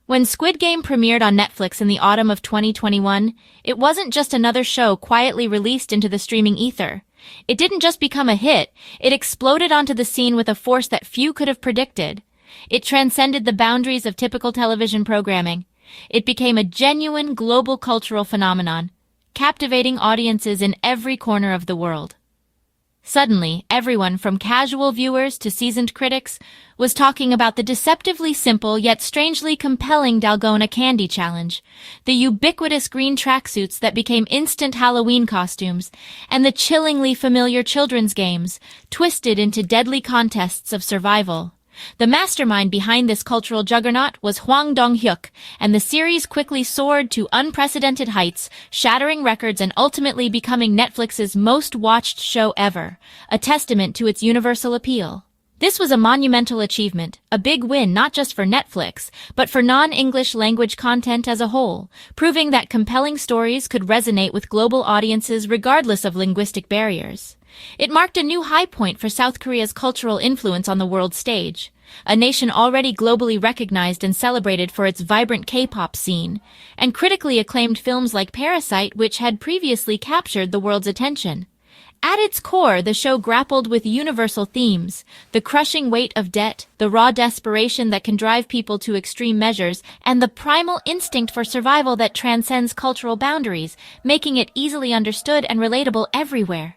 When Squid Game premiered on Netflix in the autumn of 2021, it wasn't just another show quietly released into the streaming ether. It didn't just become a hit, it exploded onto the scene with a force that few could have predicted. It transcended the boundaries of typical television programming. It became a genuine global cultural phenomenon, captivating audiences in every corner of the world. Suddenly, everyone from casual viewers to seasoned critics was talking about the deceptively simple yet strangely compelling Dalgona Candy Challenge, the ubiquitous green tracksuits that became instant Halloween costumes, and the chillingly familiar children's games, twisted into deadly contests of survival. The mastermind behind this cultural juggernaut was Hwang Dong-hyuk, and the series quickly soared to unprecedented heights, shattering records and ultimately becoming Netflix's most-watched show ever, a testament to its universal appeal. This was a monumental achievement, a big win not just for Netflix, but for non-English language content as a whole, proving that compelling stories could resonate with global audiences regardless of linguistic barriers. It marked a new high point for South Korea's cultural influence on the world stage, a nation already globally recognized and celebrated for its vibrant K-pop scene, and critically acclaimed films like Parasite, which had previously captured the world's attention. At its core, the show grappled with universal themes: the crushing weight of debt, the raw desperation that can drive people to extreme measures, and the primal instinct for survival that transcends cultural boundaries, making it easily understood and relatable everywhere.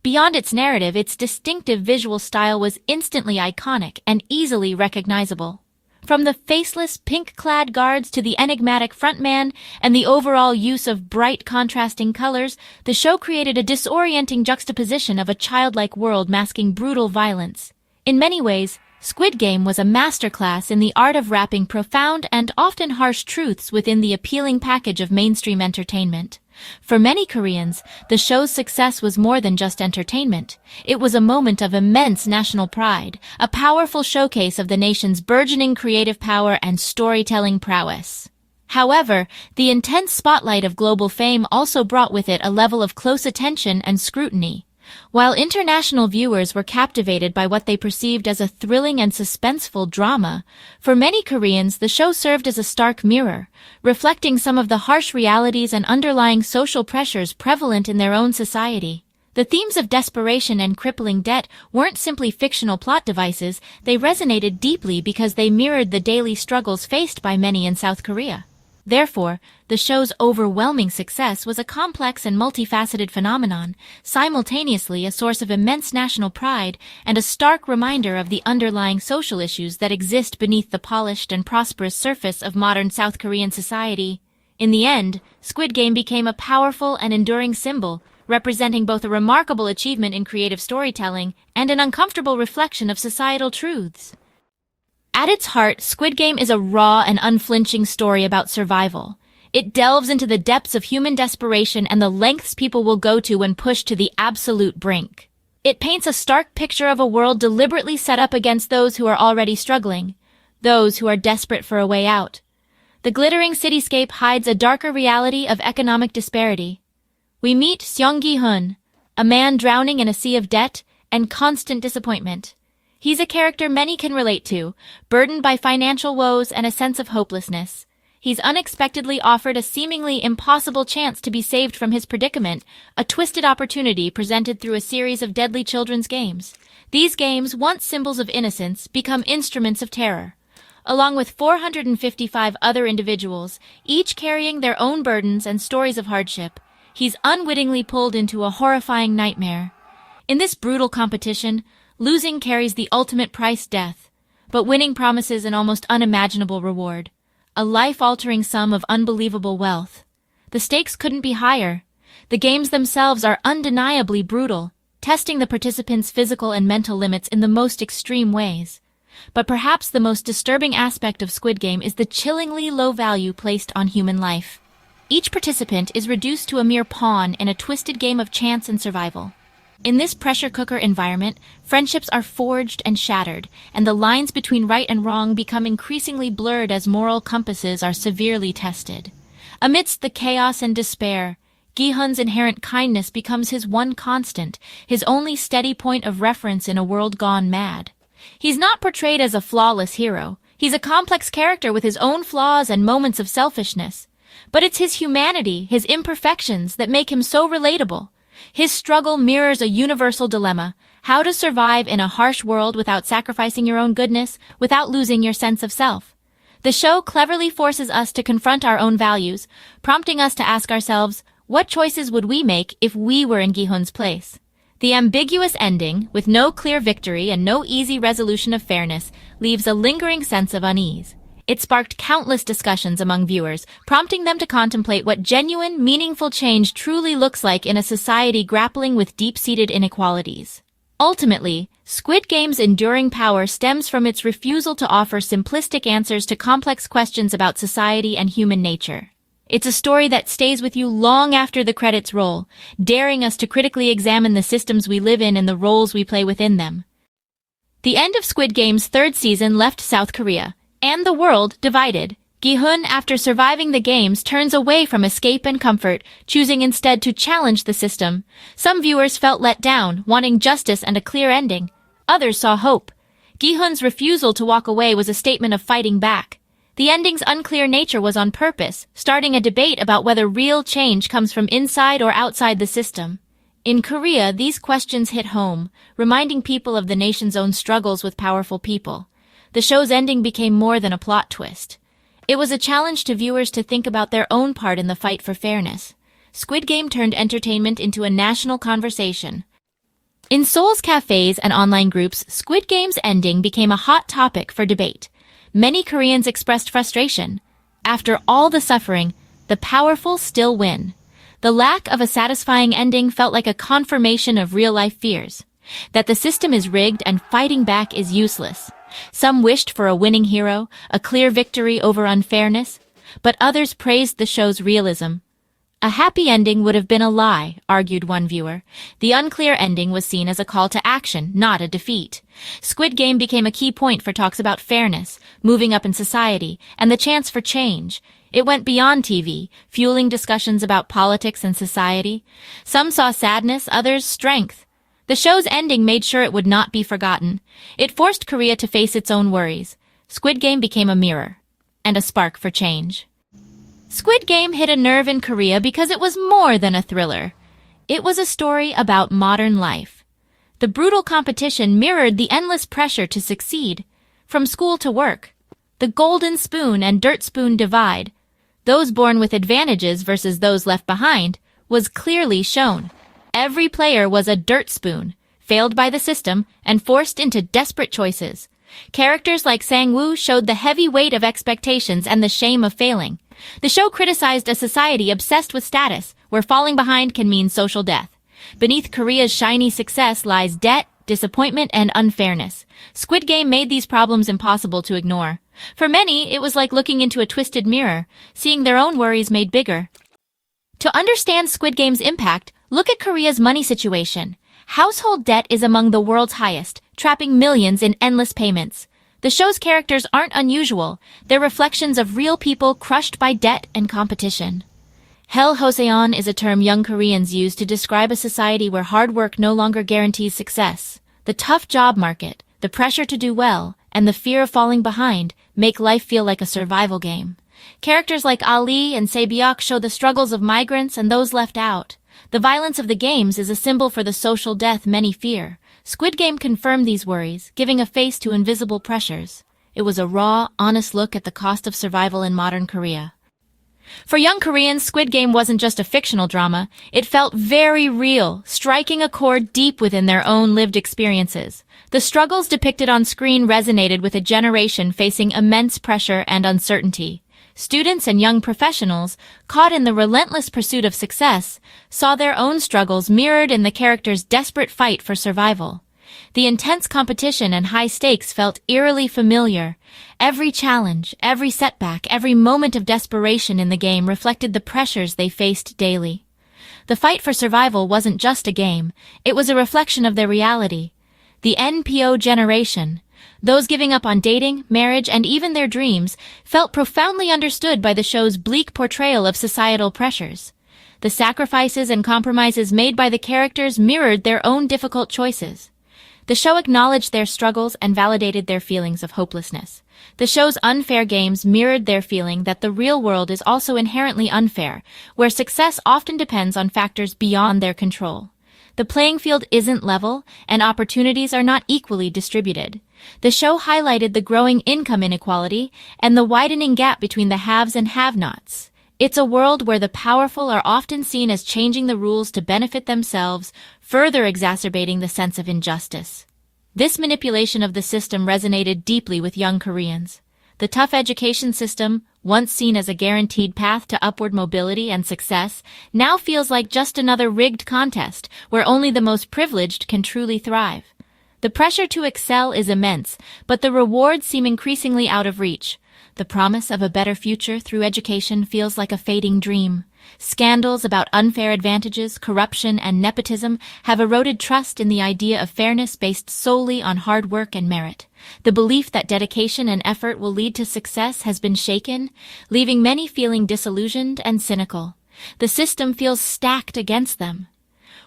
Beyond its narrative, its distinctive visual style was instantly iconic and easily recognizable. From the faceless, pink-clad guards to the enigmatic frontman and the overall use of bright, contrasting colors, the show created a disorienting juxtaposition of a childlike world masking brutal violence. In many ways, Squid Game was a masterclass in the art of wrapping profound and often harsh truths within the appealing package of mainstream entertainment. For many Koreans, the show's success was more than just entertainment. It was a moment of immense national pride, a powerful showcase of the nation's burgeoning creative power and storytelling prowess. However, the intense spotlight of global fame also brought with it a level of close attention and scrutiny. While international viewers were captivated by what they perceived as a thrilling and suspenseful drama, for many Koreans the show served as a stark mirror, reflecting some of the harsh realities and underlying social pressures prevalent in their own society. The themes of desperation and crippling debt weren't simply fictional plot devices, they resonated deeply because they mirrored the daily struggles faced by many in South Korea. Therefore, the show's overwhelming success was a complex and multifaceted phenomenon, simultaneously a source of immense national pride and a stark reminder of the underlying social issues that exist beneath the polished and prosperous surface of modern South Korean society. In the end, Squid Game became a powerful and enduring symbol, representing both a remarkable achievement in creative storytelling and an uncomfortable reflection of societal truths. At its heart, Squid Game is a raw and unflinching story about survival. It delves into the depths of human desperation and the lengths people will go to when pushed to the absolute brink. It paints a stark picture of a world deliberately set up against those who are already struggling, those who are desperate for a way out. The glittering cityscape hides a darker reality of economic disparity. We meet Seonggi-hun, a man drowning in a sea of debt and constant disappointment. He's a character many can relate to, burdened by financial woes and a sense of hopelessness. He's unexpectedly offered a seemingly impossible chance to be saved from his predicament, a twisted opportunity presented through a series of deadly children's games. These games, once symbols of innocence, become instruments of terror. Along with 455 other individuals, each carrying their own burdens and stories of hardship, he's unwittingly pulled into a horrifying nightmare. In this brutal competition, losing carries the ultimate price, death, but winning promises an almost unimaginable reward, a life-altering sum of unbelievable wealth. The stakes couldn't be higher. The games themselves are undeniably brutal, testing the participants' physical and mental limits in the most extreme ways. But perhaps the most disturbing aspect of Squid Game is the chillingly low value placed on human life. Each participant is reduced to a mere pawn in a twisted game of chance and survival. In this pressure cooker environment, friendships are forged and shattered, and the lines between right and wrong become increasingly blurred as moral compasses are severely tested. Amidst the chaos and despair, Gi-hun's inherent kindness becomes his one constant, his only steady point of reference in a world gone mad. He's not portrayed as a flawless hero. He's a complex character with his own flaws and moments of selfishness. But it's his humanity, his imperfections, that make him so relatable. His struggle mirrors a universal dilemma: how to survive in a harsh world without sacrificing your own goodness, without losing your sense of self. The show cleverly forces us to confront our own values, prompting us to ask ourselves, what choices would we make if we were in Gi-hun's place? The ambiguous ending, with no clear victory and no easy resolution of fairness, leaves a lingering sense of unease. It sparked countless discussions among viewers, prompting them to contemplate what genuine, meaningful change truly looks like in a society grappling with deep-seated inequalities. Ultimately, Squid Game's enduring power stems from its refusal to offer simplistic answers to complex questions about society and human nature. It's a story that stays with you long after the credits roll, daring us to critically examine the systems we live in and the roles we play within them. The end of Squid Game's third season left South Korea and the world divided. Gi-hun, after surviving the games, turns away from escape and comfort, choosing instead to challenge the system. Some viewers felt let down, wanting justice and a clear ending. Others saw hope. Gi-hun's refusal to walk away was a statement of fighting back. The ending's unclear nature was on purpose, starting a debate about whether real change comes from inside or outside the system. In Korea, these questions hit home, reminding people of the nation's own struggles with powerful people. The show's ending became more than a plot twist. It was a challenge to viewers to think about their own part in the fight for fairness. Squid Game turned entertainment into a national conversation. In Seoul's cafes and online groups, Squid Game's ending became a hot topic for debate. Many Koreans expressed frustration. After all the suffering, the powerful still win. The lack of a satisfying ending felt like a confirmation of real-life fears, that the system is rigged and fighting back is useless. Some wished for a winning hero, a clear victory over unfairness, but others praised the show's realism. A happy ending would have been a lie, argued one viewer. The unclear ending was seen as a call to action, not a defeat. Squid Game became a key point for talks about fairness, moving up in society, and the chance for change. It went beyond TV, fueling discussions about politics and society. Some saw sadness, others strength. The show's ending made sure it would not be forgotten. It forced Korea to face its own worries. Squid Game became a mirror, and a spark for change. Squid Game hit a nerve in Korea because it was more than a thriller. It was a story about modern life. The brutal competition mirrored the endless pressure to succeed, from school to work. The golden spoon and dirt spoon divide, those born with advantages versus those left behind, was clearly shown. Every player was a dirt spoon, failed by the system, and forced into desperate choices. Characters like Sang-woo showed the heavy weight of expectations and the shame of failing. The show criticized a society obsessed with status, where falling behind can mean social death. Beneath Korea's shiny success lies debt, disappointment, and unfairness. Squid Game made these problems impossible to ignore. For many, it was like looking into a twisted mirror, seeing their own worries made bigger. To understand Squid Game's impact, look at Korea's money situation. Household debt is among the world's highest, trapping millions in endless payments. The show's characters aren't unusual. They're reflections of real people crushed by debt and competition. Hell Hoseon is a term young Koreans use to describe a society where hard work no longer guarantees success. The tough job market, the pressure to do well, and the fear of falling behind make life feel like a survival game. Characters like Ali and Saebyeok show the struggles of migrants and those left out. The violence of the games is a symbol for the social death many fear. Squid Game confirmed these worries, giving a face to invisible pressures. It was a raw, honest look at the cost of survival in modern Korea. For young Koreans, Squid Game wasn't just a fictional drama. It felt very real, striking a chord deep within their own lived experiences. The struggles depicted on screen resonated with a generation facing immense pressure and uncertainty. Students and young professionals, caught in the relentless pursuit of success, saw their own struggles mirrored in the characters' desperate fight for survival. The intense competition and high stakes felt eerily familiar. Every challenge, every setback, every moment of desperation in the game reflected the pressures they faced daily. The fight for survival wasn't just a game, it was a reflection of their reality. The NPO generation, those giving up on dating, marriage, and even their dreams, felt profoundly understood by the show's bleak portrayal of societal pressures. The sacrifices and compromises made by the characters mirrored their own difficult choices. The show acknowledged their struggles and validated their feelings of hopelessness. The show's unfair games mirrored their feeling that the real world is also inherently unfair, where success often depends on factors beyond their control. The playing field isn't level, and opportunities are not equally distributed. The show highlighted the growing income inequality and the widening gap between the haves and have-nots. It's a world where the powerful are often seen as changing the rules to benefit themselves, further exacerbating the sense of injustice. This manipulation of the system resonated deeply with young Koreans. The tough education system, once seen as a guaranteed path to upward mobility and success, now feels like just another rigged contest where only the most privileged can truly thrive. The pressure to excel is immense, but the rewards seem increasingly out of reach. The promise of a better future through education feels like a fading dream. Scandals about unfair advantages, corruption, and nepotism have eroded trust in the idea of fairness based solely on hard work and merit. The belief that dedication and effort will lead to success has been shaken, leaving many feeling disillusioned and cynical. The system feels stacked against them.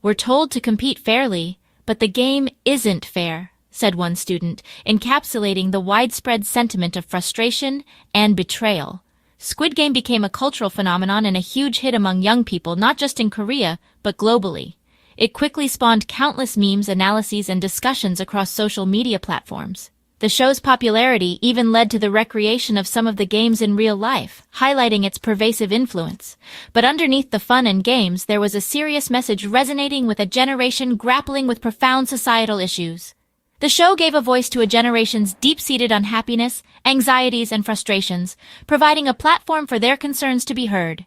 We're told to compete fairly, but the game isn't fair, said one student, encapsulating the widespread sentiment of frustration and betrayal. Squid Game became a cultural phenomenon and a huge hit among young people, not just in Korea, but globally. It quickly spawned countless memes, analyses, and discussions across social media platforms. The show's popularity even led to the recreation of some of the games in real life, highlighting its pervasive influence. But underneath the fun and games, there was a serious message resonating with a generation grappling with profound societal issues. The show gave a voice to a generation's deep-seated unhappiness, anxieties, and frustrations, providing a platform for their concerns to be heard.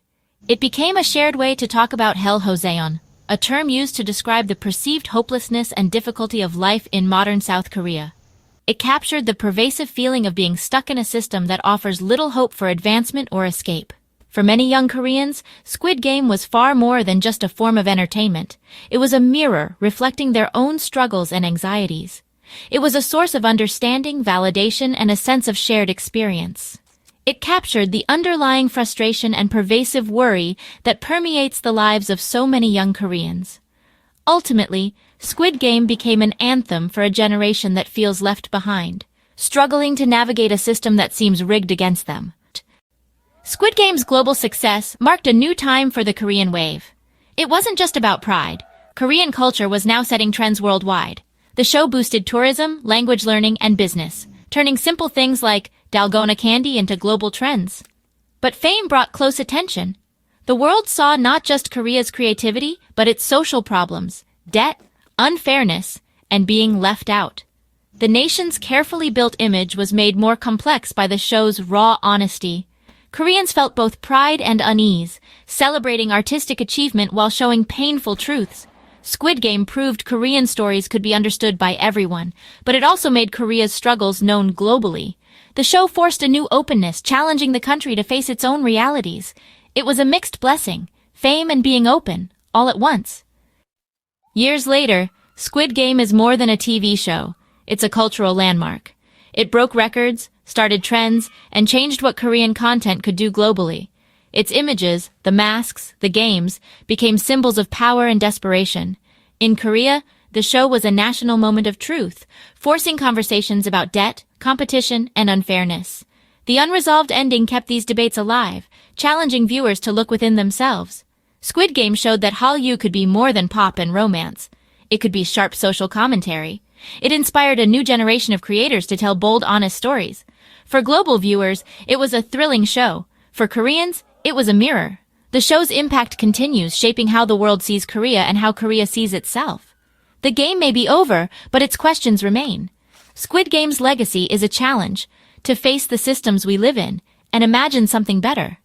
It became a shared way to talk about hell-hoseon, a term used to describe the perceived hopelessness and difficulty of life in modern South Korea. It captured the pervasive feeling of being stuck in a system that offers little hope for advancement or escape. For many young Koreans, Squid Game was far more than just a form of entertainment. It was a mirror reflecting their own struggles and anxieties. It was a source of understanding, validation, and a sense of shared experience. It captured the underlying frustration and pervasive worry that permeates the lives of so many young Koreans. Ultimately, Squid Game became an anthem for a generation that feels left behind, struggling to navigate a system that seems rigged against them. Squid Game's global success marked a new time for the Korean wave. It wasn't just about pride. Korean culture was now setting trends worldwide. The show boosted tourism, language learning, and business, turning simple things like dalgona candy into global trends. But fame brought close attention. The world saw not just Korea's creativity, but its social problems, debt, unfairness, and being left out. The nation's carefully built image was made more complex by the show's raw honesty. Koreans felt both pride and unease, celebrating artistic achievement while showing painful truths. Squid Game proved Korean stories could be understood by everyone, but it also made Korea's struggles known globally. The show forced a new openness, challenging the country to face its own realities. It was a mixed blessing, fame and being open, all at once. Years later, Squid Game is more than a TV show. It's a cultural landmark. It broke records, started trends, and changed what Korean content could do globally. Its images, the masks, the games, became symbols of power and desperation. In Korea, the show was a national moment of truth, forcing conversations about debt, competition, and unfairness. The unresolved ending kept these debates alive, challenging viewers to look within themselves. Squid Game showed that Hallyu could be more than pop and romance. It could be sharp social commentary. It inspired a new generation of creators to tell bold, honest stories. For global viewers, it was a thrilling show. For Koreans, it was a mirror. The show's impact continues, shaping how the world sees Korea and how Korea sees itself. The game may be over, but its questions remain. Squid Game's legacy is a challenge to face the systems we live in and imagine something better.